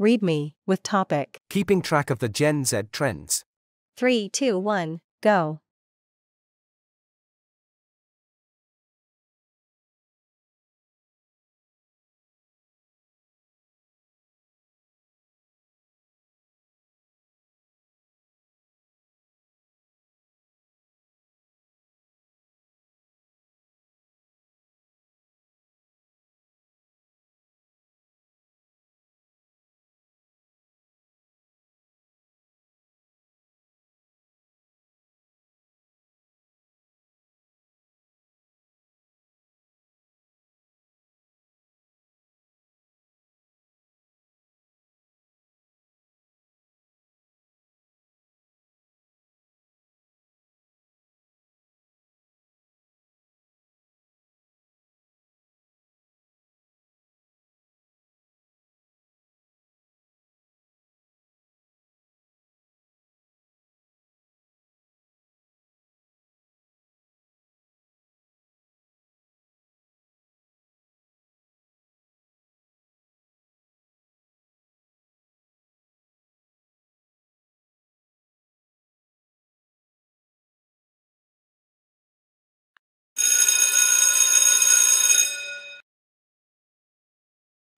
Read me, with topic. Keeping track of the Gen Z trends. 3, 2, 1, go.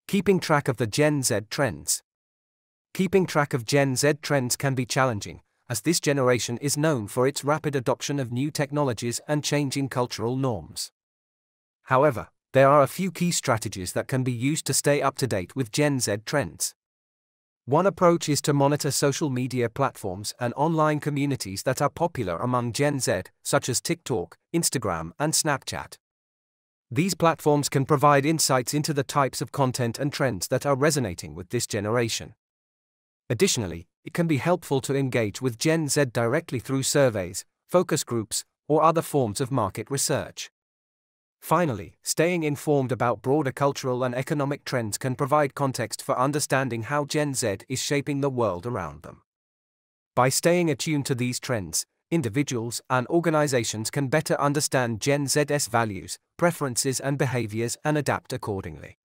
Keeping track of the Gen Z trends. Keeping track of Gen Z trends can be challenging, as this generation is known for its rapid adoption of new technologies and changing cultural norms. However, there are a few key strategies that can be used to stay up to date with Gen Z trends. One approach is to monitor social media platforms and online communities that are popular among Gen Z, such as TikTok, Instagram, and Snapchat. These platforms can provide insights into the types of content and trends that are resonating with this generation. Additionally, it can be helpful to engage with Gen Z directly through surveys, focus groups, or other forms of market research. Finally, staying informed about broader cultural and economic trends can provide context for understanding how Gen Z is shaping the world around them. By staying attuned to these trends, individuals and organizations can better understand Gen Z's values, preferences, and behaviors and adapt accordingly.